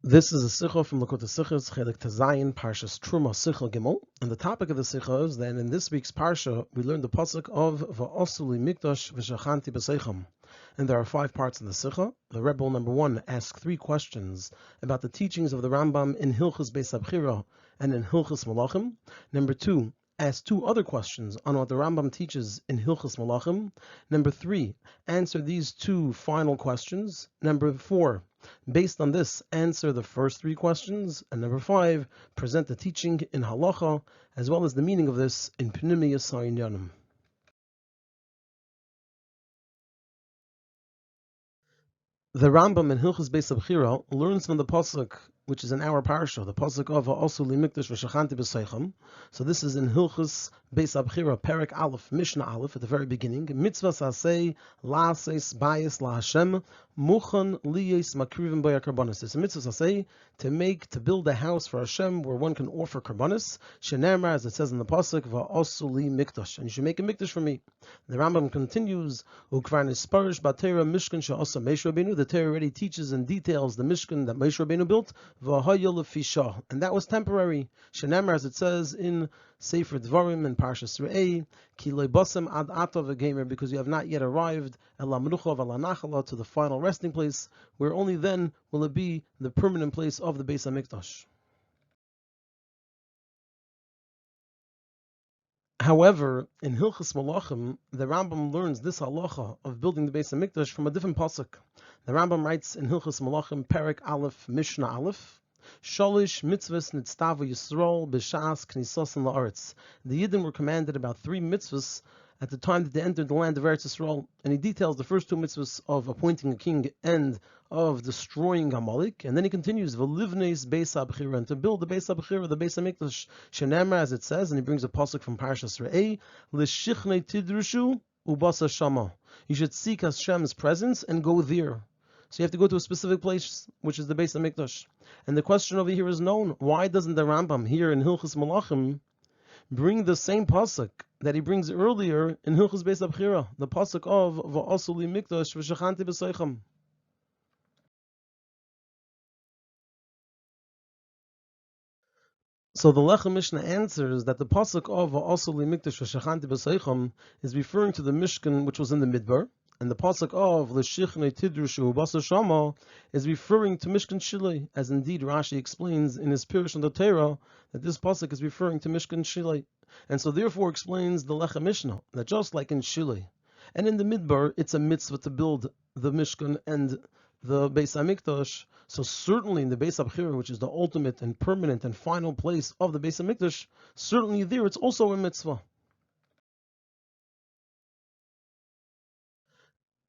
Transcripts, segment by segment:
This is a Sichos from Likutei Sichos, Chelek Tazayin, Parshas Terumah Sichel Gimel, and the topic of the Sichos is that in this week's Parsha we learned the pasuk of Va'osu Mikdash v'shachanti b'seichem, and there are 5 parts in the Sicha. The Rebbe number 1 asks 3 questions about the teachings of the Rambam in Hilchos Beis Abchira and in Hilchos Malachim. Number 2 asks 2 other questions on what the Rambam teaches in Hilchos Malachim. Number 3 answer these 2 final questions. Number 4 based on this, answer the first 3 questions, and number 5, present the teaching in halacha, as well as the meaning of this in Pnimiyus HaInyanim. The Rambam in Hilchos Beis Abchira learns from the pasuk, which is in our parsha, the pasuk of Va'osu Mikdash v'shachanti b'seichem. So this is in Hilchos Beis Abchira, Perek Aleph, Mishnah Aleph, at the very beginning. Mitzvah sasei la'ases bayis la'Hashem muchan liyes makrivim b'ya karbonis. It's a mitzvah sasei to build a house for Hashem where one can offer karbonis. Shenemar, as it says in the pasuk, Va'osu Mikdash, and you should make a mikdash for me. The Rambam continues, Ukvar nisparish b'Torah mishkan she'asa Moshe Rabbeinu. The Torah already teaches and details the mishkan that Moshe Rabbeinu built, v'haya lefisha, and that was temporary. Shenemar, as it says in Sefer Dvarim and Parshas Re'eh, ki lo basem ad ata v'gemer, because you have not yet arrived ela menucha v'ela nachala, to the final resting place, where only then will it be the permanent place of the Beis HaMikdash. However, in Hilchos Malachim, the Rambam learns this halacha of building the Beis HaMikdash from a different pasuk. The Rambam writes in Hilchos Malachim, Perek Aleph, Mishnah Aleph, Shalish mitzvahs nitztavu Yisrael b'shas knisas la'aretz. The Yidden were commanded about 3 mitzvahs at the time that they entered the land of Eretz Yisrael, and he details the first 2 mitzvahs of appointing a king and of destroying Amalek, and then he continues v'livneis Beis HaBchira, and to build the Beis HaBchira, the Beis HaMikdash, shenemar, as it says, and he brings a pasuk from Parshas Re'eh, l'shichnei tidrushu ubasa shama. You should seek Hashem's presence and go there. So you have to go to a specific place, which is the Beis HaMikdash. And the question over here is known: why doesn't the Rambam here in Hilchos Malachim bring the same pasuk that he brings earlier in Hilchos Beis Abchira, the pasuk of Va'osu Mikdash v'shachanti b'seichem? So the Lechem Mishnah answers that the pasuk of Va'osu Mikdash v'shachanti b'seichem is referring to the Mishkan which was in the Midbar, and the pasuk of L'shichnei tidrushu basa shama is referring to Mishkan Shilei, as indeed Rashi explains in his Pirush on the Torah that this pasuk is referring to Mishkan Shilei, and so therefore explains the Lechem Mishnah that just like in Shilei and in the Midbar, it's a mitzvah to build the Mishkan and the Beis HaMikdash. So certainly in the Beis HaBchira, which is the ultimate and permanent and final place of the Beis HaMikdash, certainly there it's also a mitzvah.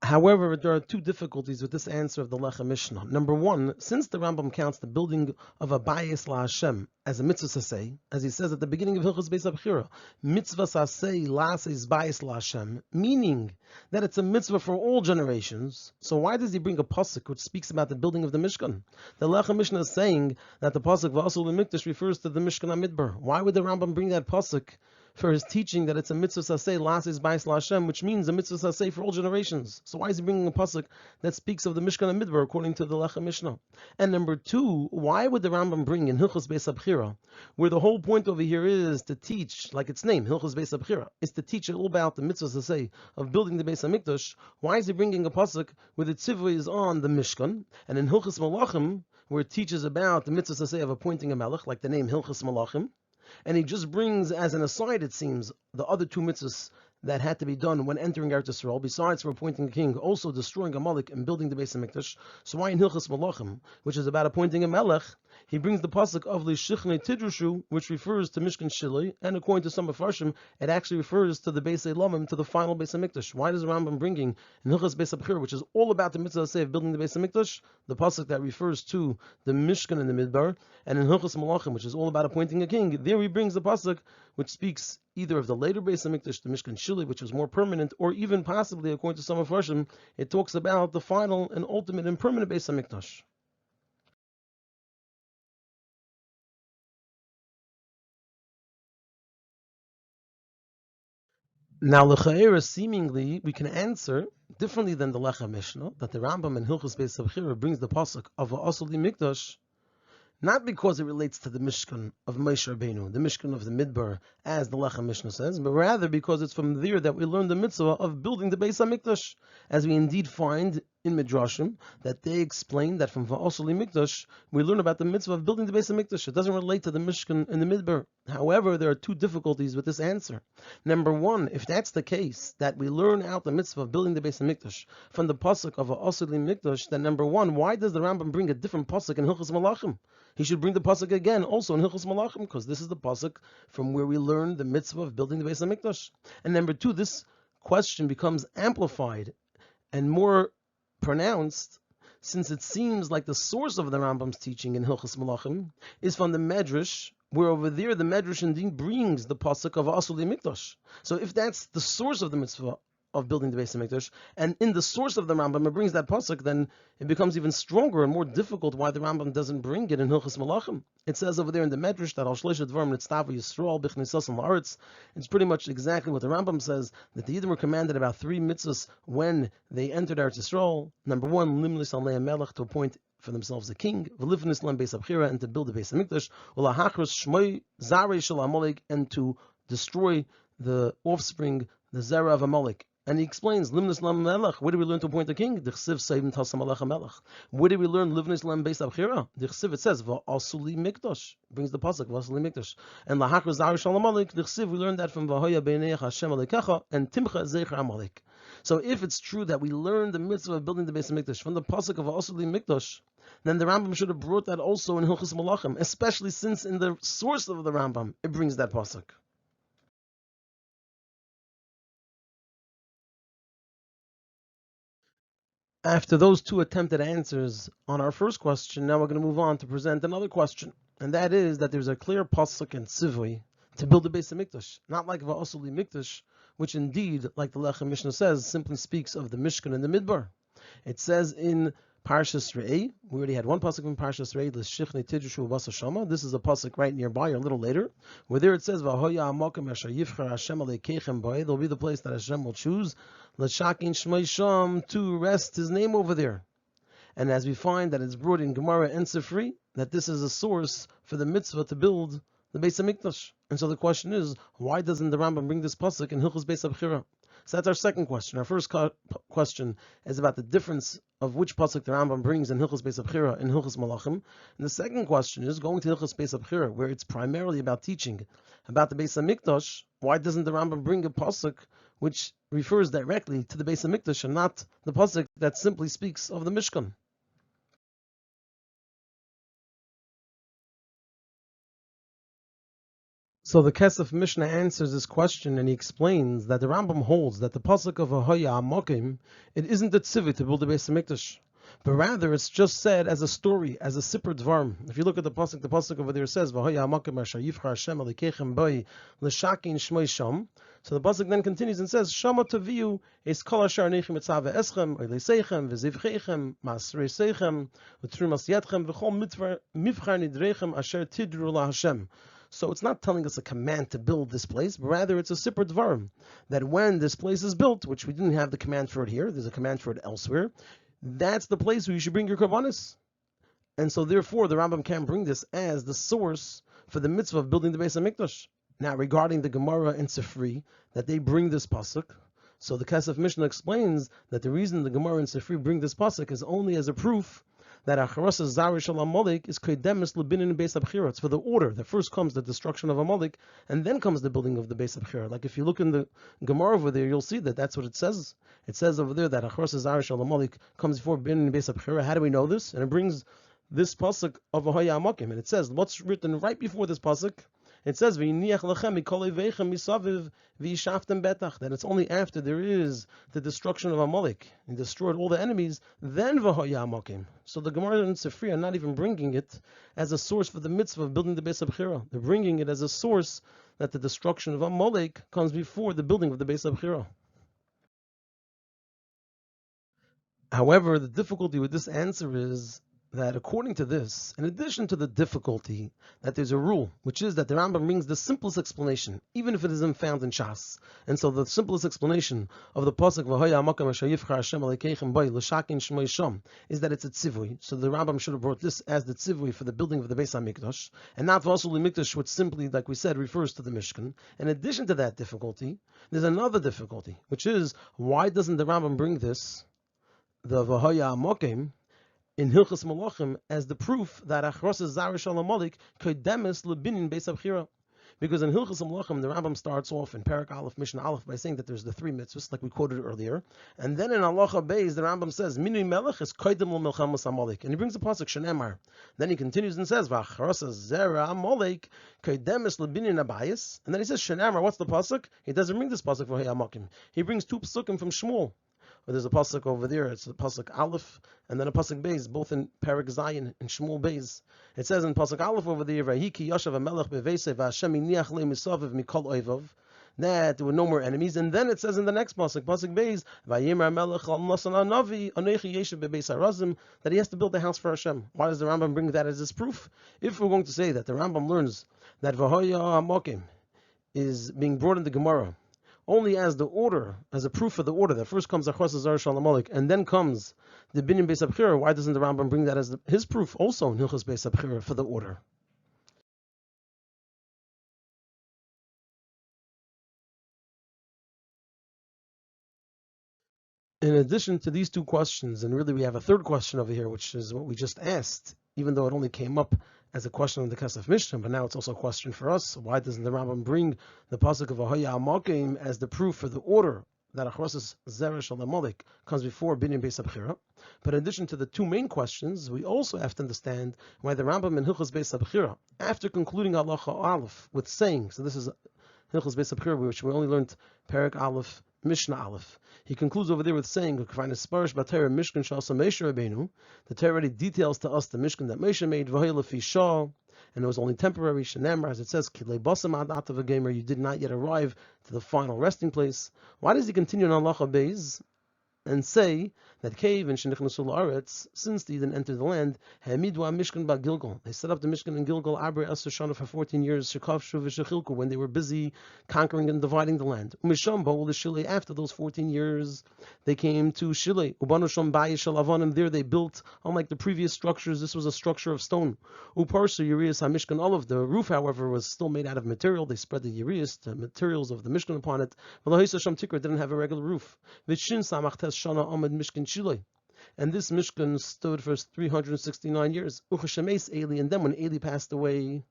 However, there are 2 difficulties with this answer of the Lechem Mishnah. Number 1, since the Rambam counts the building of a bayis la'Hashem as a mitzvah sasei, as he says at the beginning of Hilchos Beis HaBchira, mitzvah sasei la'ases bayis la'Hashem, meaning that it's a mitzvah for all generations, so why does he bring a pasuk which speaks about the building of the Mishkan? The Lechem Mishnah is saying that the pasuk Va'osu Mikdash refers to the Mishkan HaMidbar. Why would the Rambam bring that pasuk for his teaching that it's a mitzvah sasei la'ases bayis la'Hashem, which means a mitzvah sasei for all generations? So why is he bringing a pasuk that speaks of the Mishkan HaMidbar according to the Lechem Mishnah? And number 2, why would the Rambam bring in Hilchos Beis Abchira, where the whole point over here is to teach, like its name, Hilchos Beis Abchira, is to teach all about the mitzvah sasei of building the Beis HaMikdash? Why is he bringing a pasuk where the tzivah is on the Mishkan, and in Hilchos Malachim, where it teaches about the mitzvah sasei of appointing a melech, like the name Hilchos Malachim, and he just brings, as an aside it seems, the other 2 mitzvahs that had to be done when entering Eretz Yisrael, besides for appointing a king, also destroying Amalek and building the Beis HaMikdash? So why in Hilchos Malachim, which is about appointing a melech, he brings the pasuk of L'shichnei tidrushu, which refers to Mishkan Shilei, and according to some Mefarshim, it actually refers to the Beis Elamim, to the final Beis HaMikdash. Why does the Rambam bringing in Hilchos Beis HaBchira, which is all about the mitzvah of building the Beis HaMikdash, the pasuk that refers to the Mishkan in the Midbar, and in Hilchos Malachim, which is all about appointing a king, there he brings the pasuk which speaks either of the later Beis HaMikdash, the Mishkan Shilei, which was more permanent, or even possibly, according to some of Farshim, it talks about the final and ultimate and permanent Beis HaMikdash. Now, l'cha'era, seemingly, we can answer differently than the Lechem Mishnah, that the Rambam in Hilchos Beis HaBchira brings the pasuk of Va'osu Mikdash Not because it relates to the Mishkan of Moshe Rabbeinu, the Mishkan of the Midbar, as the Lechem Mishnah says, but rather because it's from there that we learn the mitzvah of building the Beis HaMikdash, as we indeed find in Midrashim that they explain that from Va'osuli Mikdash we learn about the mitzvah of building the Beis HaMikdash. It doesn't relate to the Mishkan in the Midbar. However, there are two difficulties with this answer. Number one, if that's the case, that we learn out the mitzvah of building the Beis HaMikdash from the pasuk of Va'osuli Mikdash, then number one, why does the Rambam bring a different pasuk in Hilchos Malachim? He should bring the pasuk again, also in Hilchos Malachim, because this is the pasuk from where we learn the mitzvah of building the Beis HaMikdash. And number two, this question becomes amplified and more pronounced, since it seems like the source of the Rambam's teaching in Hilchos Malachim is from the Medrash, where over there the Medrash indeed brings the pasuk of Asuli Mikdash. So if that's the source of the mitzvah of building the Beis HaMikdash, and in the source of the Rambam it brings that pasuk, then it becomes even stronger and more difficult why the Rambam doesn't bring it in Hilchos Malachim. It says over there in the Medrash that Al Shleisha Dvarim Nitztavu Yisrael B'chnisas La'aretz. It's pretty much exactly what the Rambam says, that the Yidden were commanded about three mitzvahs when they entered Eretz Yisrael. Number one, Limlis Alei Melech, to appoint for themselves a king, V'lifnis Lam Beis HaBchira, and to build the Beis HaMikdash, U'lahachros Shmoi Zarei Shel Amalek, and to destroy the offspring, the Zera of Amalek. And he explains, Limnis Lam Melech, where do we learn to appoint a king? Dichsiv Seivim Tasam Alech Melech. Where do we learn Livnis Lam Beis HaBchira? Dichsiv, it says, Va'asuli Mikdash, brings the pasuk, Va'asuli Mikdash. And Lahachar Zar Shal Amalek, Dichsiv, we learn that from V'hoya B'neiach Hashem Alekecha, and Timcha Zecher Amalek. So if it's true that we learn the mitzvah of building the Beis HaMikdash from the pasuk of Va'asuli Mikdash, then the Rambam should have brought that also in Hilchos Malachim, especially since in the source of the Rambam, it brings that pasuk. After those two attempted answers on our first question, now we're going to move on to present another question. And that is that there's a clear pasuk and tzivui to build the Beis HaMikdash. Not like Va'asuli Mikdash, which indeed, like the Lechem Mishnah says, simply speaks of the Mishkan and the Midbar. It says in Parshas Re'eh, we already had one pasuk in Parshas Re'eh, L'shichni Tidrishu Basa Shama. This is a pasuk right nearby, or a little later, where there it says, V'hoya Amakim Asher Yivchar Hashem Alekeichem B'ei. There'll be the place that Hashem will choose, L'shakin Shmei Sham, to rest His name over there. And as we find that it's brought in Gemara and Sifri, that this is a source for the mitzvah to build the Beis HaMikdash. And so the question is, why doesn't the Rambam bring this pasuk in Hilchos Beis HaBchira? So that's our second question. Our first question is about the difference of which pasuk the Rambam brings in Hilchos Beis HaBchira and Hilchos Malachim. And the second question is, going to Hilchos Beis HaBchira, where it's primarily about teaching about the Beis HaMikdash, why doesn't the Rambam bring a pasuk which refers directly to the Beis HaMikdash and not the pasuk that simply speaks of the Mishkan? So the Kesef Mishnah answers this question, and he explains that the Rambam holds that the pasuk of Ahoya Amokim, it isn't the tzivit to build the Beis HaMikdash, but rather it's just said as a story, as a sipur dvarm. If you look at the pasuk over there says Ahoya Amokim Asher Yivchar Hashem Alekeichem B'ei L'shakin Shmei Sham. So the pasuk then continues and says, Shama Taviu es kol asher nechim etzave eschem oileseichem v'zivcheichem masreseichem v'trumas yadchem v'chol mivchar nidrechem asher tidru la Hashem. So it's not telling us a command to build this place, but rather it's a sipur dvarim, that when this place is built, which we didn't have the command for it here, there's a command for it elsewhere, that's the place where you should bring your karbanis. And so therefore the Rambam can bring this as the source for the mitzvah of building the Beis HaMikdash. Now regarding the Gemara and Sifri, that they bring this pasuk, so the Kesef Mishnah explains that the reason the Gemara and Sifri bring this pasuk is only as a proof that Acharas Zari Shal Amalek is Kedemis Lebinin Beis HaBchira. It's for the order. That first comes the destruction of Amalek, and then comes the building of the Beis HaBchira. Like if you look in the Gemara over there, you'll see that that's what it says. It says over there that Acharas Zari Shal Amalek comes before Binin Beis HaBchira. How do we know this? And it brings this pasuk of Ahoya Amakim, and it says what's written right before this pasuk. It says V'yiniach lechem mikolei veichem misaviv v'yishaftem betach, that it's only after there is the destruction of Amalek and destroyed all the enemies, then v'hoya amakim. So the Gemara and Sifri are not even bringing it as a source for the mitzvah of building the Beis HaBchira. They're bringing it as a source that the destruction of Amalek comes before the building of the Beis HaBchira. However, the difficulty with this answer is that according to this, in addition to the difficulty, that there's a rule, which is that the Rambam brings the simplest explanation, even if it isn't found in Shas. And so the simplest explanation of the pasuk V'hoya Hamakam Asher Yivcha Hashem Alekeichem Bo L'Shakin Shmoi Sham is that it's a tzivui. So the Rambam should have brought this as the tzivui for the building of the Beis Hamikdash, and not Vasul Mikdash, which simply, like we said, refers to the Mishkan. In addition to that difficulty, there's another difficulty, which is why doesn't the Rambam bring this, the V'hoya Hamakam, in Hilchas Malachim as the proof that Achrosas Zarish Alamolik Kodemis Lebinin Beis Abchira. Because in Hilchas Malachim, the Rambam starts off in Parak Aleph, Mishnah Aleph, by saying that there's the three mitzvahs, like we quoted earlier. And then in Halacha Beis, the Rambam says, Minui Melech is Kodem L'Melchamas Amalek. And he brings the pasuk Shenemar. Then he continues and says, V'achrosas Zera Amalek Kodemis Lebinin Abayis. And then he says, Shenemar, what's the pasuk? He doesn't bring this pasuk for Hayamakim. He brings two pasukim from Shmuel. But there's a pasuk over there. It's a pasuk Aleph and then a pasuk Beis, both in Parak Zayin and Shmuel Beis. It says in pasuk Aleph over there, "Vayiki Yashav Hamelech beVesev Hashem iniach le misaviv mikol oivav," that there were no more enemies. And then it says in the next pasuk Beis, "Vayimer Hamelech al Nasan Hanavi Anechi Yeshiv beBeis Harazim," that he has to build a house for Hashem. Why does the Rambam bring that as his proof? If we're going to say that the Rambam learns that V'hoya Hamokim is being brought in the Gemara only as the order, as a proof of the order, that first comes Achrosas Zarish Alamolik, and then comes the Binyan Beis Abchira, why doesn't the Rambam bring that as his proof also in Hilchas Beis Abchira for the order? In addition to these two questions, and really we have a third question over here, which is what we just asked, even though it only came up as a question in the Kesef Mishnah, but now it's also a question for us. Why doesn't the Rambam bring the pasuk of V'hoya Hamokim as the proof for the order that Achrosas Zerish Alamolik comes before Binyan Beis Abchira? But in addition to the two main questions, we also have to understand why the Rambam in Hilchas Beis Abchira, after concluding Halacha Aleph with saying, so this is Hilchas Beis Abchira, which we only learned Parak Aleph, Mishnah Aleph. He concludes over there with saying, the Torah already details to us the Mishkan that Moshe made, and it was only temporary, as it says, you did not yet arrive to the final resting place. Why does he continue on Halacha Beis and say that cave and Shenichnasul Aretz, since they didn't enter the land, Hamidwa Mishkan ba Gilgal. They set up the Mishkan in Gilgal, Abre Asher Shana for 14 years, Shekavshu v'Shechilku, when they were busy conquering and dividing the land. Umisham Ba'ul Shilei, after those 14 years, they came to Shilei. Ubanu Sham Bayish Alavanim, there they built, unlike the previous structures, this was a structure of stone. Uparsu Urias HaMishkan Olav, the roof, however, was still made out of material. They spread the Urias, the materials of the Mishkan upon it. Malahisha Sham Tikra didn't have a regular roof. V'Shin Samachtes Shana Amad Mishkan Shilei. And this Mishkan stood for 369 years. Uchashemes Eli, and then when Eli passed away,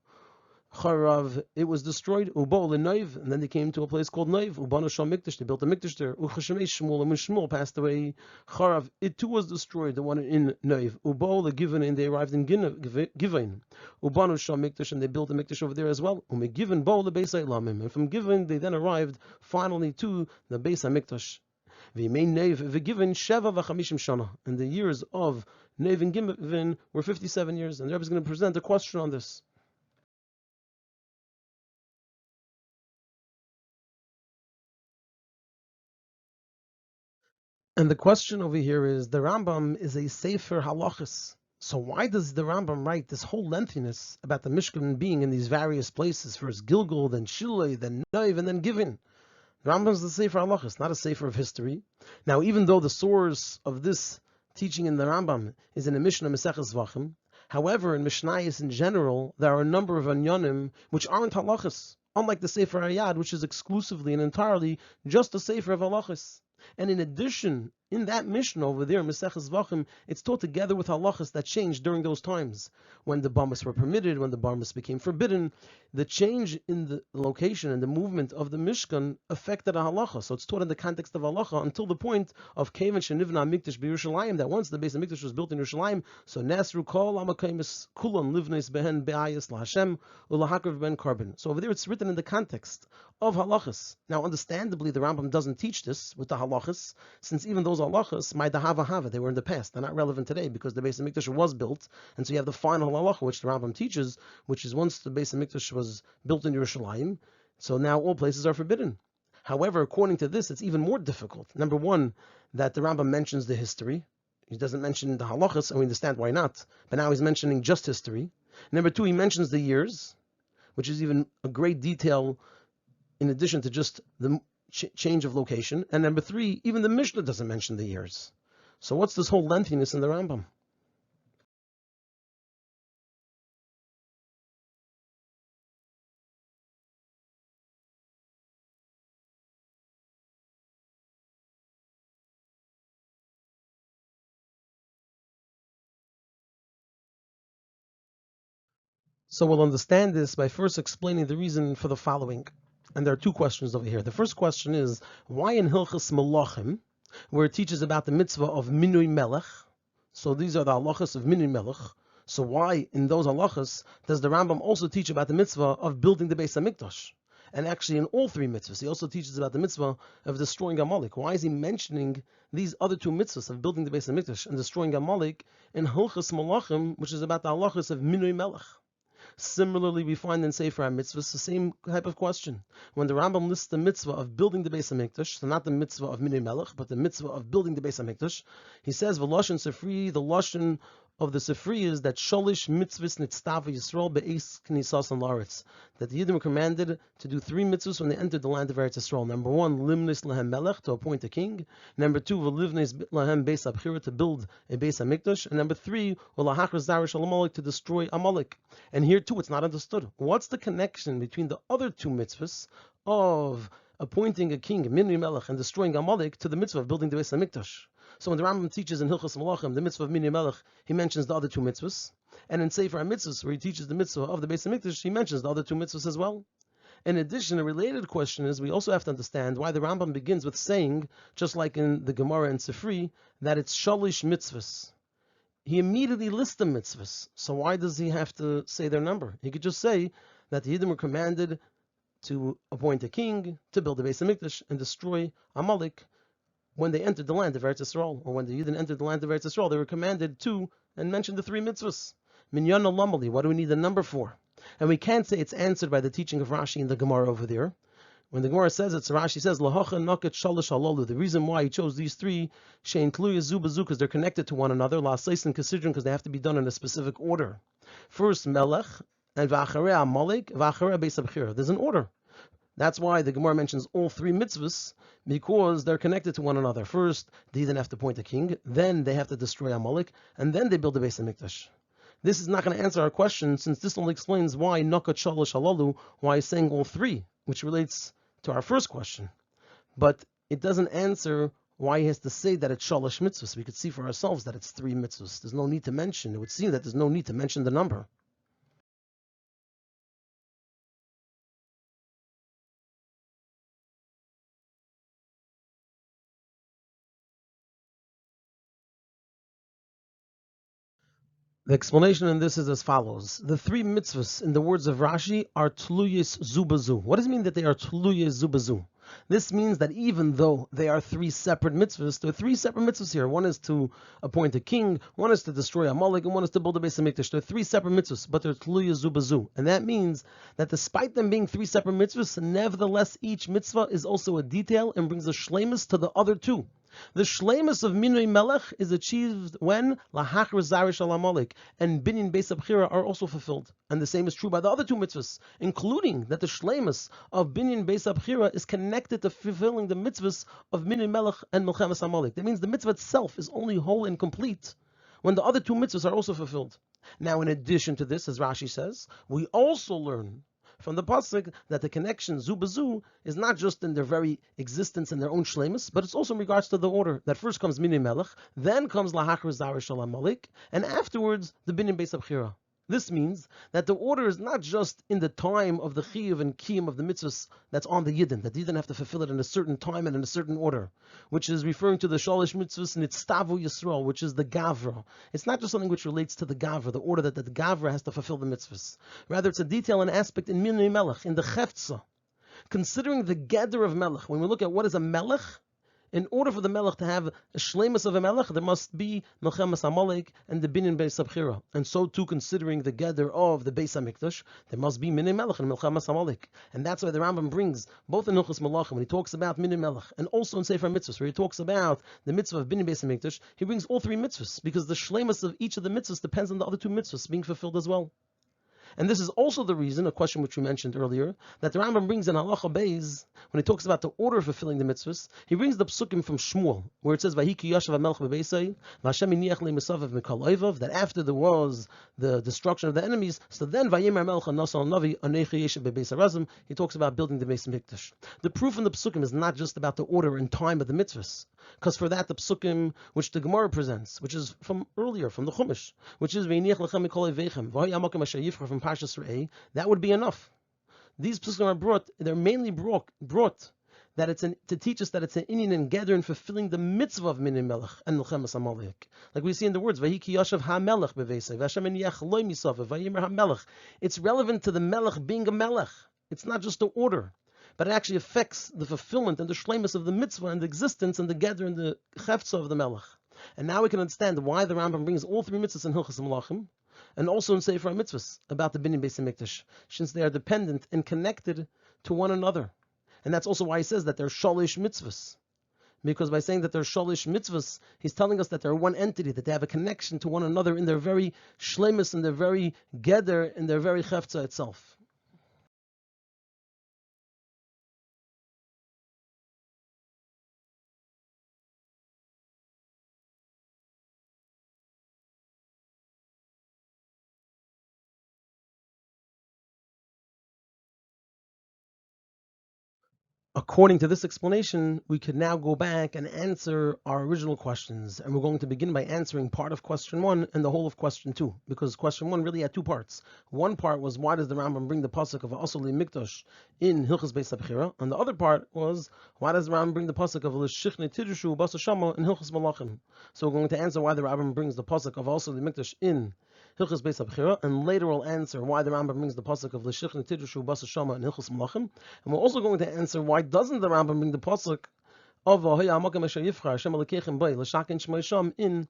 Charav, it was destroyed. Ubo Noiv, and then they came to a place called Noiv. Ubanu Sham Mikdash, they built a Mikdash there. Uchashemes Shmuel, and when Shmuel passed away, Charav, it too was destroyed, the one in Noiv. Ubo the Given, and they arrived in Givain. Ubanu Sham Mikdash, and they built a Mikdash over there as well. Umegiven Bo the Beis Lamim, and from Givain they then arrived finally to the Beis HaMikdash. In the years of Nev and Gimvin were 57 years, and the Rebbe is going to present a question on this. And the question over here is, the Rambam is a Sefer Halachas. So why does the Rambam write this whole lengthiness about the Mishkan being in these various places, first Gilgal, then Shilei, then Nev, and then Givin? Rambam is the Sefer Halachas, not a Sefer of history. Now, even though the source of this teaching in the Rambam is in the Mishnah Maseches Vachim, however, in Mishnayos in general, there are a number of anyonim which aren't halachas, unlike the Sefer Ayad, which is exclusively and entirely just a Sefer of halachas. And in addition, in that Mishnah over there, Maseches Vachim, it's taught together with halachas that changed during those times. When the Bamas were permitted, when the Bamas became forbidden, the change in the location and the movement of the Mishkan affected a halacha. So it's taught in the context of halacha until the point of Kevan Shenivna Mikdash B'Yerushalayim, that once the base of Mikdash was built in Yerushalayim, so Nasru Kol Amakaimis Kulan Livnes Behen Be'ayis LaHashem Ulahakriv Ben Karbon. So over there it's written in the context of halachas. Now understandably the Rambam doesn't teach this with the halachas, since even those halachas, my dahava hava, they were in the past. They're not relevant today because the base of Mikdash was built, and so you have the final halacha which the Rambam teaches, which is once the base of Mikdash was built in Yerushalayim, so now all places are forbidden. However, according to this, it's even more difficult. Number one, that the Rambam mentions the history. He doesn't mention the halachas, and we understand why not. But now he's mentioning just history. Number two, he mentions the years, which is even a great detail in addition to just the change of location. And number three, even the Mishnah doesn't mention the years. So what's this whole lengthiness in the Rambam? So we'll understand this by first explaining the reason for the following. And there are two questions over here. The first question is, why in Hilchas Melachim, where it teaches about the mitzvah of Minui Melech, so these are the halachas of Minui Melech, so why in those halachas does the Rambam also teach about the mitzvah of building the Beis HaMikdash? And actually in all three mitzvahs, he also teaches about the mitzvah of destroying Amalek. Why is he mentioning these other two mitzvahs of building the Beis HaMikdash and destroying Amalek in Hilchas Melachim, which is about the halachas of Minui Melech? Similarly, we find in Sefer HaMitzvahs the same type of question. When the Rambam lists the mitzvah of building the Beis HaMikdash, so not the mitzvah of Minei Melech, but the mitzvah of building the Beis HaMikdash, he says, V'loshen Sefri, the Loshen of the Sefri is that Sholish mitzvahs nitztav Yisrael be'es knisas and laretz, that the Yidden were commanded to do three mitzvahs when they entered the land of Eretz Yisrael. Number one, limnis lahem melech, to appoint a king. Number two, v'livnes lahem beis abchira, to build a Beis HaMikdash. And number three, v'lahachar zarish al-Amalek, to destroy Amalek. And here too, it's not understood. What's the connection between the other two mitzvahs of appointing a king, Minui Melech, and destroying Amalek, to the mitzvah of building the Beis HaMikdash? So when the Rambam teaches in Hilchas Melachim the mitzvah of Minui Melech, he mentions the other two mitzvahs. And in Sefer HaMitzvahs, where he teaches the mitzvah of the Beis HaMikdash, he mentions the other two mitzvahs as well. In addition, a related question is, we also have to understand why the Rambam begins with saying, just like in the Gemara and Sifri, that it's Shalish mitzvahs. He immediately lists the mitzvahs. So why does he have to say their number? He could just say that the Yidden were commanded to appoint a king, to build the Beis HaMikdash, and destroy Amalek when they entered the land of Eretz Yisrael, or when the Yidden entered the land of Eretz Yisrael, they were commanded to, and mention the three mitzvahs. Minyan Alamali, what do we need the number for? And we can't say it's answered by the teaching of Rashi in the Gemara over there. When the Gemara says it, so Rashi says, Lahocha Naket Shalosh Halalu, the reason why he chose these three, Shein Tluya Zubazu, because they're connected to one another, La Seis and Kesidron, because they have to be done in a specific order. First Melech, and V'acharei Amalek, V'acharei Beis HaBchira. There's an order. That's why the Gemara mentions all three mitzvahs, because they're connected to one another. First, they then have to appoint a king, then they have to destroy Amalek, and then they build the Beis HaMikdash. This is not going to answer our question, since this only explains why Nakat Shalosh Halalu, why he's saying all three, which relates to our first question. But it doesn't answer why he has to say that it's Shalosh mitzvahs. We could see for ourselves that it's three mitzvahs. There's no need to mention. It would seem that there's no need to mention the number. The explanation in this is as follows. The three mitzvahs, in the words of Rashi, are tluyes zubazu. What does it mean that they are tluyes zubazu? This means that even though they are three separate mitzvahs, there are three separate mitzvahs here. One is to appoint a king, one is to destroy Amalek, and one is to build a Beis HaMikdash. There are three separate mitzvahs, but they're tluyes zubazu. And that means that despite them being three separate mitzvahs, nevertheless each mitzvah is also a detail and brings a shleimus to the other two. The shleimus of Minui Melech is achieved when Lahachar Zarish al Amalek and Binyan Beis HaBchira are also fulfilled. And the same is true by the other two mitzvahs, including that the shleimus of Binyan Beis HaBchira is connected to fulfilling the mitzvahs of Minui Melech and Milchemes Amalek. That means the mitzvah itself is only whole and complete when the other two mitzvahs are also fulfilled. Now, in addition to this, as Rashi says, we also learn from the pasuk that the connection zubazu is not just in their very existence and their own shleimus, but it's also in regards to the order. That first comes Minei Melech, then comes Lahachar Zarish al Amalek, and afterwards the Binyan Beis HaBchira. This means that the order is not just in the time of the chiyuv and kiyum of the mitzvahs that's on the yidden, that the yidden have to fulfill it in a certain time and in a certain order, which is referring to the shalish mitzvahs nitztavu Yisrael, which is the gavra. It's not just something which relates to the gavra, the order that the gavra has to fulfill the mitzvahs. Rather, it's a detail and aspect in Minei Melech, in the cheftza. Considering the gather of melech, when we look at what is a melech, In order for the Melech to have a shleimus of a Melech, there must be Melchemes Amalek and the Binyan Beis Abchira. And so too, considering the gather of the Beis HaMikdash, there must be Minyan Melech and Melchemes Amalek. And that's why the Rambam brings both in Hilchos Malachim, when he talks about Minyan Melech, and also in Sefer Mitzvahs, where he talks about the mitzvah of Binyan Beis HaMikdash, he brings all three mitzvahs, because the shleimus of each of the mitzvahs depends on the other two mitzvahs being fulfilled as well. And this is also the reason, a question which we mentioned earlier, that the Rambam brings in Halacha Beis, when he talks about the order of fulfilling the mitzvahs, he brings the psukim from Shmuel, where it says, Vahiki Yashav HaMelech Bebeisai, V'Hashem Iniach Le'Mesavev Mikal Oivav, that after there was the destruction of the enemies, so then Vayemer HaMelech HaNasal Navi, Anechi Yeshev Bebeis HaRazim, he talks about building the Beis HaMikdash. The proof in the psukim is not just about the order and time of the mitzvahs, because for that the psukim which the Gemara presents, which is from earlier, from the Chumash, which is V'Iniach Lechem Mikal Oivechem, V'Haya Makom Asher Yifcha from Parshas Re'eh, that would be enough. These psukim are brought, they're mainly brought that it's to teach us that it's an inyan and gather in fulfilling the mitzvah of Minyan Melech and Melchemes Amalek. Like we see in the words, Vahiki Yashav HaMelech Beveisei, V'Hashem Iniach Lo Misavev, Vayemer HaMelech. It's relevant to the Melech being a Melech. It's not just the order, but it actually affects the fulfillment and the shleimus of the mitzvah and the existence and the gather and the chefza of the Melech. And now we can understand why the Rambam brings all three mitzvahs in Hilchos Malachim, and also in Sefer HaMitzvahs about the Binyan Beis HaMikdash, since they are dependent and connected to one another. And that's also why he says that they're shalish mitzvahs. Because by saying that they're shalish mitzvahs, he's telling us that they're one entity, that they have a connection to one another in their very shleimus, in their very gather, in their very chefza itself. According to this explanation, we could now go back and answer our original questions. And we're going to begin by answering part of question 1 and the whole of question 2. Because question 1 really had two parts. One part was, why does the Rambam bring the pasuk of Asuli Mikdash in Hilchos Beis HaBchira? And the other part was, why does the Rambam bring the pasuk of L'Shichne Tidushu Basa Shama in Hilchos Malachim? So we're going to answer why the Rambam brings the pasuk of Asuli Mikdash in Hilchos Beis HaBchira, and later we'll answer why the Rambam brings the pasuk of L'Shichne Tidushu Basa Shama in Hilchos Malachim. And we're also going to answer why doesn't the Rambam bring the pasuk of V'Hoya Amakom Asher Yivchar Hashem Elokechem B'Ei L'Shakin Shmei Sham in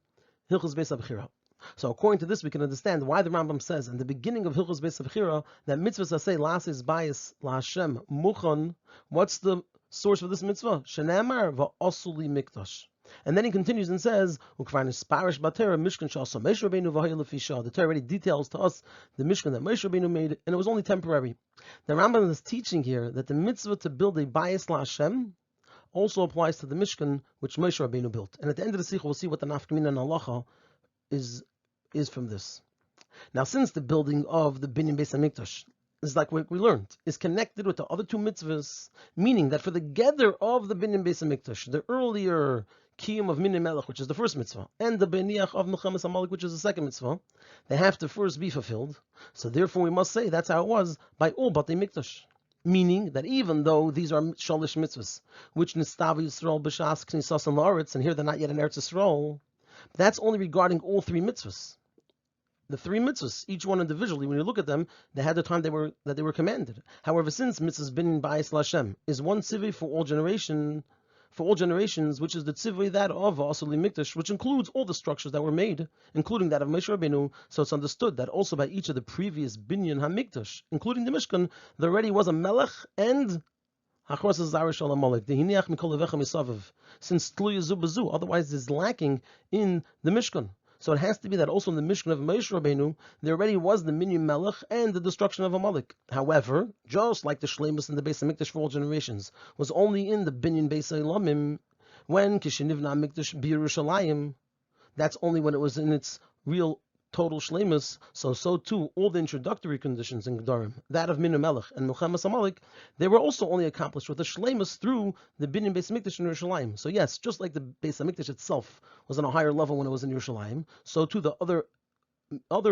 Hilchos Beis HaBchira. So according to this, we can understand why the Rambam says in the beginning of Hilchos Beis HaBchira that mitzvahs asay lasis bayis laHashem muchan. What's the source of this mitzvah? Shenamar va'asuli mikdash. And then he continues and says, the Torah already details to us the Mishkan that Moshe Rabbeinu made, and it was only temporary. The Rambam is teaching here that the mitzvah to build a bayis laHashem also applies to the Mishkan which Moshe Rabbeinu built. And at the end of the Sichos, we'll see what the nafkamina and halacha is from this. Now, since the building of the Binyan Beis HaMikdash is like what we learned, is connected with the other two mitzvahs, meaning that for the gather of the Binyan Beis HaMikdash, the earlier Kiyum of Minyan Melech, which is the first mitzvah, and the Beniach of Melchemes Amalek, which is the second mitzvah, they have to first be fulfilled. So therefore we must say that's how it was by all Batei Mikdash. Meaning that even though these are shalish mitzvahs, which Nistav Yisrael B'Shas Knisas and La'aretz, and here they're not yet in Eretz Yisrael, that's only regarding all three mitzvahs. The three mitzvahs, each one individually, when you look at them, they had the time that they were commanded. However, since mitzvahs bin ba'is l'Hashem is one tzivui for all generations, which is the tzivui that of Asuli Mikdash, which includes all the structures that were made, including that of Moshe Rabbeinu. So it's understood that also by each of the previous Binyan HaMikdash, including the Mishkan, there already was a Melech and Hachros Zarish Al Amalek. The Hiniach Mikol Levechem Yisavev. Since Tluya Zu B'Zu, otherwise it's lacking in the Mishkan. So it has to be that also in the Mishkan of Moshe Rabbeinu, there already was the Minyan Melech and the destruction of Amalek. However, just like the Shleimus and the Beis HaMikdash for all generations was only in the Binyan Beis HaElamim, when Kishenivna HaMikdash B'Yerushalayim, that's only when it was in its real total Shleimus. So too, all the introductory conditions in Gedarim, that of Minyan Melech and Melchemes Amalek, they were also only accomplished with the Shleimus through the Binyan Beis HaMikdash in Yerushalayim. So yes, just like the Beis HaMikdash itself was on a higher level when it was in Yerushalayim, so too the other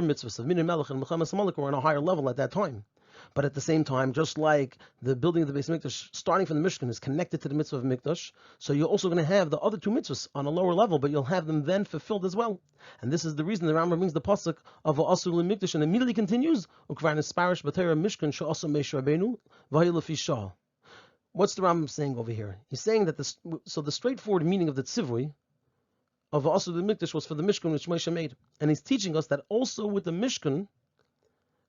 mitzvahs of Minyan Melech and Melchemes Amalek were on a higher level at that time. But at the same time, just like the building of the Beis HaMikdash, starting from the Mishkan, is connected to the mitzvah of Mikdash, so you're also going to have the other two mitzvahs on a lower level, but you'll have them then fulfilled as well. And this is the reason the Rambam brings the pasuk of Asur Mikdash and immediately continues, Ukvar Nisparish B'Torah Mishkan She'asa Moshe Rabbeinu V'Haya Lefi Shah. What's the Rambam saying over here? He's saying that the straightforward meaning of the tzivui of also the mikdash was for the mishkan which Moshe made, and he's teaching us that also with the mishkan,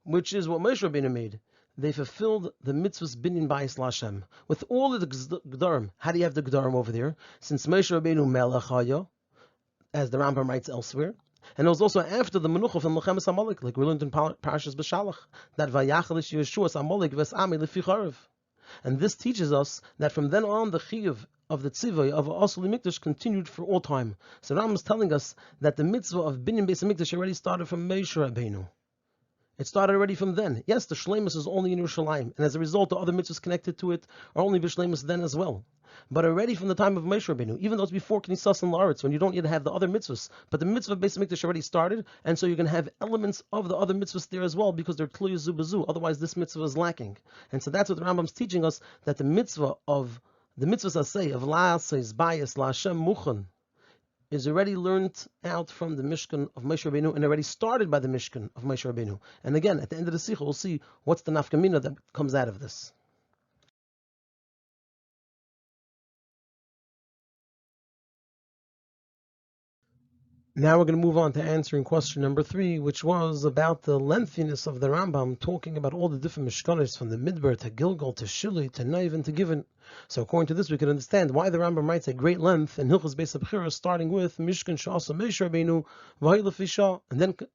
which is what Moshe Rabbeinu made, they fulfilled the mitzvahs binyan bayis Lashem with all of the gdarim. How do you have the gdarim over there? Since Moshe Rabbeinu melech haya, as the Rambam writes elsewhere, and it was also after the menucha from Mechemes Amalek, like we learned in Parashas B'Shalach, that vayachalish Yeshua Amalek v'esami lefi charav. And this teaches us that from then on the chiyuv of the tzivay of Asuli Mikdash continued for all time. So Rambam is telling us that the mitzvah of binyan Beis Mikdash already started from Moshe Rabbeinu. It started already from then. Yes, the shleimus is only in Yerushalayim, and as a result, the other mitzvahs connected to it are only b'shleimus then as well. But already from the time of Moshe Rabbeinu, even though it's before Knisas and La'aretz, when you don't yet have the other mitzvahs, but the mitzvah of Beis Mikdash already started, and so you're going to have elements of the other mitzvahs there as well, because they're tluya zu b'zu. Otherwise, this mitzvah is lacking. And so that's what the Rambam's teaching us, that the mitzvahs asay of la'aseh bayis la'Hashem muchan is already learned out from the Mishkan of Moshe Rabbeinu and already started by the Mishkan of Moshe Rabbeinu. And again, at the end of the Sichos, we'll see what's the nafkamina that comes out of this. Now we're going to move on to answering question number 3, which was about the lengthiness of the Rambam, talking about all the different mishkanos from the Midbar to Gilgal to Shili to Naiv and to Givon. So according to this, we can understand why the Rambam writes at great length in Hilchos Beis Abchira, starting with Mishkan Sha'asa Moshe Rabbeinu V'Hayla Fisha,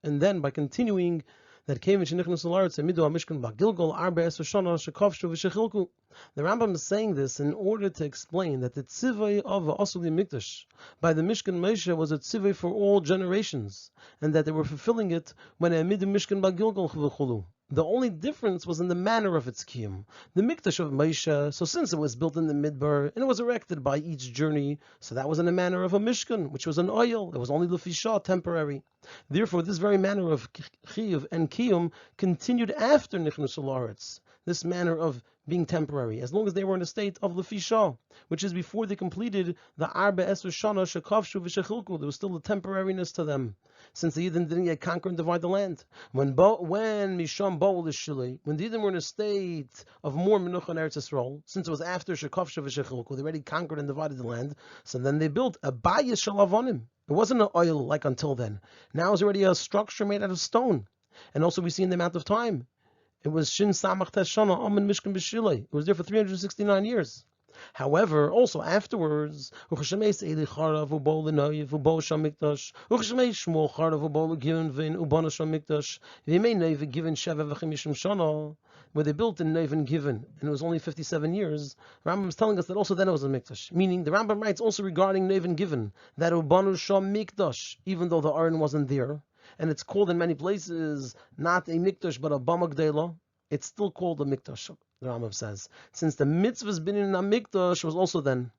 and then by continuing that came in Shenichnas La'aretz and Midu HaMishkan Ba'Gilgal Arba Esr Shana Shekavshu V'Shechilku. The Rambam is saying this in order to explain that the tzivay of Asuli Mikdash by the Mishkan Moshe was a tzivay for all generations, and that they were fulfilling it when Midu Mishkan Ba'Gilgal V'Chulu. The only difference was in the manner of its kiyum. The mikdash of Moshe, so since it was built in the midbar and it was erected by each journey, so that was in the manner of a mishkan, which was an oil. It was only lefisha, temporary. Therefore, this very manner of chiyuv and kiyum continued after Nichnus La'aretz. This manner of being temporary, as long as they were in a state of lefisha, which is before they completed the Arba Esr Shana Shekavshu V'Shechilku. There was still a temporariness to them, since the Yidden didn't yet conquer and divide the land. When Misham Bo'ul Shili, when the Yidden were in a state of more Menucha and Eretz Yisrael, since it was after Shekavshu V'Shechilku, they already conquered and divided the land, so then they built a Bayis Shalavonim. It wasn't an oil like until then. Now it's already a structure made out of stone. And also we see in the amount of time. It was Shin Samach Tes Shana Amen Mishkan B'Shilei. It was there for 369 years. However, also afterwards, Uchashemeis Eli Charav Ubo L'Noyev Ubo Shamikdash Uchashemeis Shmuel Charav Ubo L'Givin Vin Ubana Shamikdash V'Yimei Neiv Givin Sheva V'Chim Yishim Shana, where they built in Neiv and Givin, and it was only 57 years. Rambam is telling us that also then it was a Mikdash. Meaning, the Rambam writes also regarding Neiv and Givin that Ubanu Shamikdash, even though the Aron wasn't there, and it's called in many places not a mikdash but a bamagdela, it's still called a mikdash, the Rambam says, since the mitzvah's been in a mikdash was also then.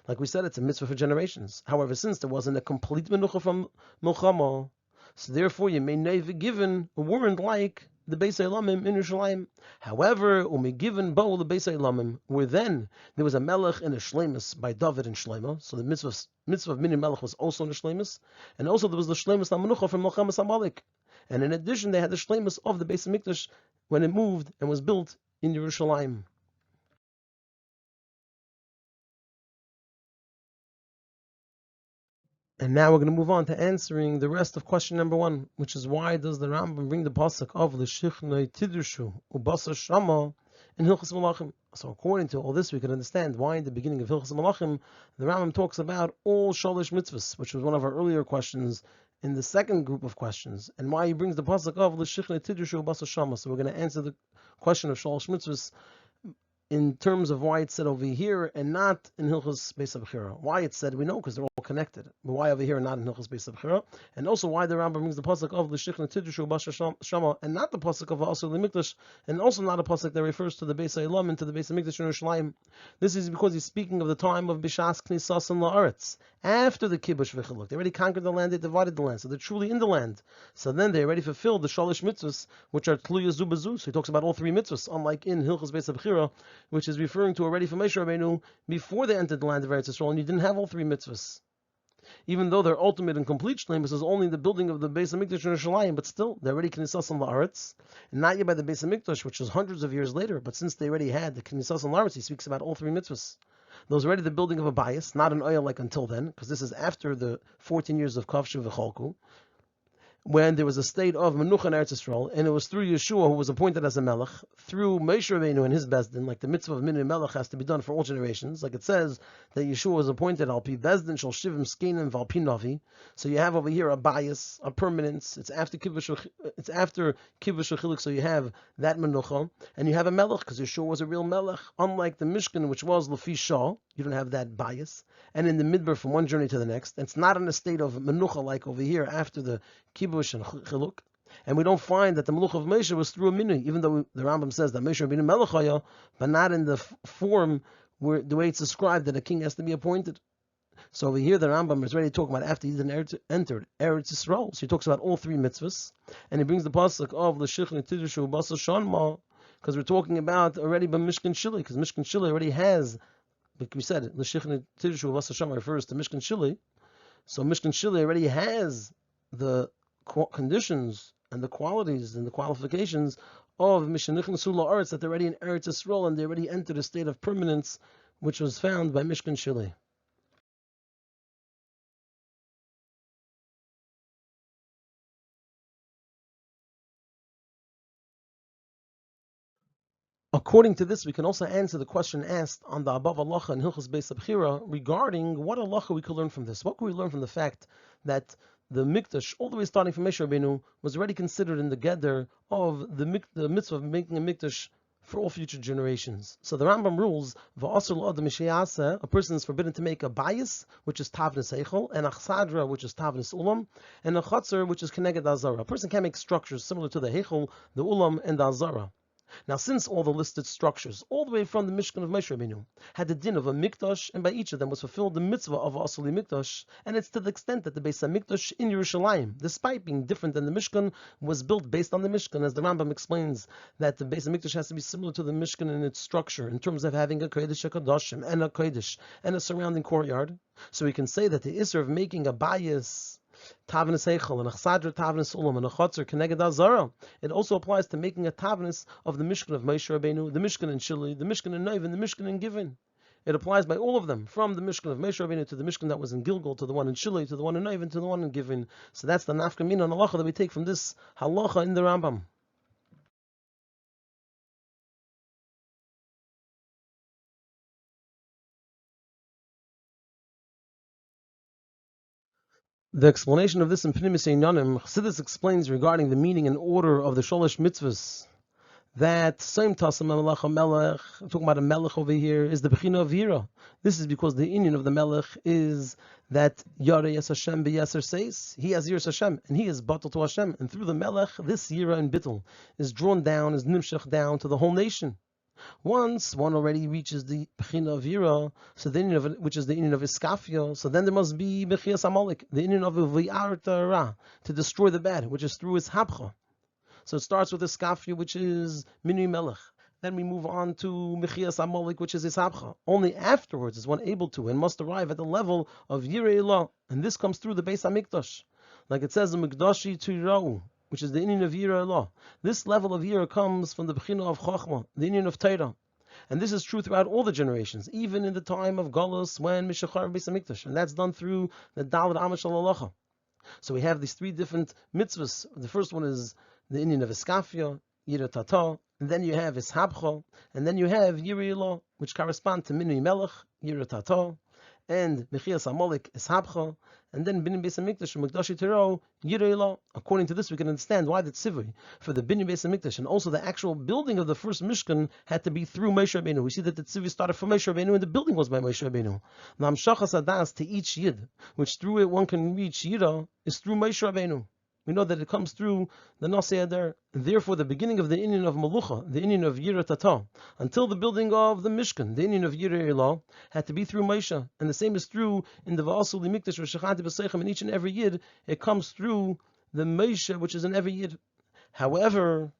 Like we said, it's a mitzvah for generations. However, since there wasn't a complete menucha from milchama, so therefore you may never given weren't like the Beis Elamim in Yerushalayim. However, given bo the Beis Elamim, where then there was a melech and a shleimus by David and Shleima, so the mitzvah of Minyan Melech was also in the shleimus, and also there was the shleimus Menucha from Mechemes Amalek. And in addition, they had the shleimus of the Beis Hamikdash when it moved and was built in Yerushalayim. And now we're going to move on to answering the rest of question number 1, which is why does the Rambam bring the pasuk of l'shichnei tidushu ubasa shama in Hilchos Malachim? So according to all this, we can understand why in the beginning of Hilchos Malachim, the Rambam talks about all shalish mitzvahs, which was one of our earlier questions in the second group of questions, and why he brings the pasuk of l'shichnei tidushu ubasa shama. So we're going to answer the question of shalish mitzvahs in terms of why it's said over here and not in Hilchos Beis Abchira. Why it's said, we know, because they're all connected. But why over here and not in Hilchos Beis Abchira? And also why the Rambam brings the pasuk of l'shichnei tidushu ubasa shama and not the pasuk of Asur L'Mikdash, and also not a pasuk that refers to the Beis Elam and to the Beis Hamikdash in Yerushalayim. This is because he's speaking of the time of Bishas Knisas and La'aretz, after the Kibush V'Chiluk. They already conquered the land, they divided the land, so they're truly in the land. So then they already fulfilled the shalish mitzvahs, which are tluya zu b'zu. So he talks about all 3 mitzvahs, unlike in Hilchos Beis Abchira, which is referring to already from Moshe Rabbeinu before they entered the land of Eretz Yisrael, and you didn't have all 3 mitzvahs. Even though their ultimate and complete shleimus is only the building of the Beis Hamikdash in Yerushalayim, but still, they're already Knesas on La'aretz, and not yet by the Beis Hamikdash, which is hundreds of years later, but since they already had the Knesas on La'aretz, he speaks about all three mitzvahs. Those already the building of a bias, not an oil like until then, because this is after the 14 years of Kavshu v'Cholku, when there was a state of Menucha in Eretz Yisrael, and it was through Yeshua, who was appointed as a Melech, through Moshe Rabbeinu and his Bezdin, like the mitzvah of Minui Melech has to be done for all generations, like it says that Yeshua was appointed Al Pi Bezdin Shal Shivim Skenim Val Pi Navi. So you have over here a bias, a permanence. It's after Kivbush Chiluk, so you have that Menucha, and you have a Melech because Yeshua was a real Melech, unlike the Mishkan, which was Lefi Shah. You don't have that bias, and in the midbar from one journey to the next. It's not in a state of Menucha like over here after the Kibush and Chiluk, and we don't find that the Meluch of Moshe was through a minui, even though the Rambam says that Moshe Rabbeinu Melech, but not in the form where the way it's described that a king has to be appointed. So over here the Rambam is already talking about after he entered Eretz Yisrael. So he talks about all three mitzvahs, and he brings the pasuk of L'Shichlei Tidushu Basa Shanma, because we're talking about already by Mishkan Shili, because Mishkan Shili already has, like we said, L'Shichlei Tidushu Basa Shanma refers to Mishkan Shili. So Mishkan Shili already has the conditions and the qualities and the qualifications of Mishanichn Sula Arts, that they're already in Eretz Yisrael and they already entered a state of permanence which was found by Mishkan Shili. According to this, we can also answer the question asked on the above halacha in Hilchos Beis Abchira regarding what halacha we could learn from this. What can we learn from the fact that the mikdash, all the way starting from Moshe Rabbeinu, was already considered in the gather of the mitzvah of making a mikdash for all future generations? So the Rambam rules, a person is forbidden to make a bias, which is tavnis eichel, and a chsadra, which is tavnis ulam, and a chatzar, which is keneged azara. A person can make structures similar to the heichel, the ulam, and the azara. Now, since all the listed structures, all the way from the Mishkan of Moshe Rabbeinu, had the din of a mikdash, and by each of them was fulfilled the mitzvah of Asuli Mikdash, and it's to the extent that the Beis HaMikdash in Yerushalayim, despite being different than the Mishkan, was built based on the Mishkan, as the Rambam explains that the Beis HaMikdash has to be similar to the Mishkan in its structure, in terms of having a Kodesh HaKadoshim, and a Kodesh, and a surrounding courtyard. So we can say that the Isser of making a bias, Tavnis Eichel, and a Chsadra Tavnis Ulam, and a Chotzer Keneged Azara, it also applies to making a Tavnis of the Mishkan of Moshe Rabbeinu, the Mishkan in Shili, the Mishkan in Noiv, and the Mishkan in Givin. It applies by all of them, from the Mishkan of Moshe Rabbeinu to the Mishkan that was in Gilgal, to the one in Shili, to the one in Noiv, and to the one in Givin. So that's the Nafka Mina and Halacha that we take from this Halacha in the Rambam. The explanation of this in Pnimis Einyanim, Chassidus explains regarding the meaning and order of the Sholosh Mitzvahs, that same Tasam Melech, I'm talking about a Melech over here, is the Bechina of Yira. This is because the union of the Melech is that Yara Yes Hashem B'Yeser says, he has Yiras Hashem, and he is Batal to Hashem, and through the Melech, this Yira and Bittul is drawn down, is Nimshach down to the whole nation. Once one already reaches the Bechina of Yira, so the union of it, which is the union of Iskafia, so then there must be Bechias Amalek, the union of V'yarta Ra, to destroy the bad, which is through his Habcha. So it starts with Iskafia, which is Minui Melech. Then we move on to Mechias Amalek, which is Ishabcha. Only afterwards is one able to and must arrive at the level of Yirei Elah, and this comes through the Beis HaMikdash. Like it says in Mikdashi Tirau, which is the union of Yirei Elah. This level of Yirah comes from the Bechina of Chochmah, the union of Torah. And this is true throughout all the generations, even in the time of Galus, when Mishachar Beis HaMikdash, and that's done through the Daled Amash Halacha. So we have these three different mitzvahs. The first one is the Indian of Iskafia, Yirah Tata, and then you have Ishabcha, and then you have Yirei Elah, which correspond to Minui Melech, Yirah Tata, and Mechias Amalek, Ishabcha, and then Binyan Beis HaMikdash, Mikdashi Tiro, Yirei Elah. According to this, we can understand why the tzivui for the Binyan Beis HaMikdash and also the actual building of the first Mishkan had to be through Moshe Rabbeinu. We see that the tzivui started from Moshe Rabbeinu and the building was by Moshe Rabbeinu. Namshachas Adas to each Yid, which through it one can reach Yira, is through Moshe Rabbeinu. We know that it comes through the Nasi Adar. Therefore, the beginning of the Inyan of Malucha, the Inyan of Yirah Tata, until the building of the Mishkan, the Inyan of Yireh Elah, had to be through Moshe. And the same is true in the Va'asuli Mikdash, Reshachati B'Seichem, in each and every Yid, it comes through the Moshe, which is in every Yid. However,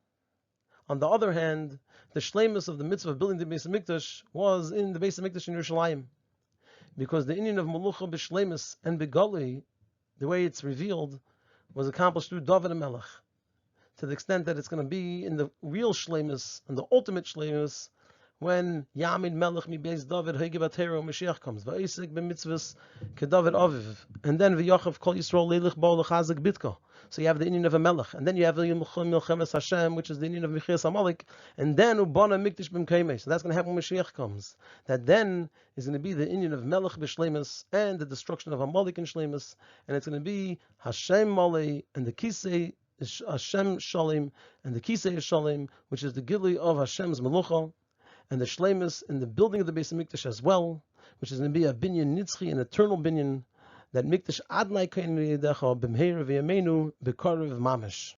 on the other hand, the shleimus of the mitzvah of building the Beis HaMikdash was in the Beis HaMikdash in Yerushalayim. because the Indian of Melucha b'Shleimus and Begali, the way it's revealed, was accomplished through David and Melech, to the extent that it's going to be in the real Shleimus, and the ultimate Shleimus, when Yamin Melech mi Beis David Hegibatero Mashiach comes, Va'isik b'mitzvahs keDavid Aviv, and then V'Yachav Kol Yisrael Leilich Bo Lechazik Bitko. So you have the Indian of a Melech, and then you have the Milchemes Hashem, which is the Indian of Michias Amalek, and then Ubana Mikdash B'Mkeimei. So that's going to happen when Mashiach comes. That then is going to be the Indian of Melech b'Shleimus and the destruction of Amalek in Shleimus, and it's going to be Hashem Malei and the Kisei Hashem Shalim and the Kisei Shalim, which is the Gilui of Hashem's Melucha, and the Shleimus in the building of the Beis Hamikdash as well, which is going to be a binyan nitzchi, an eternal binyan, that Mikdash Adnai Kain Yedecha B'Mheir V'Yameinu B'Karev Mamish.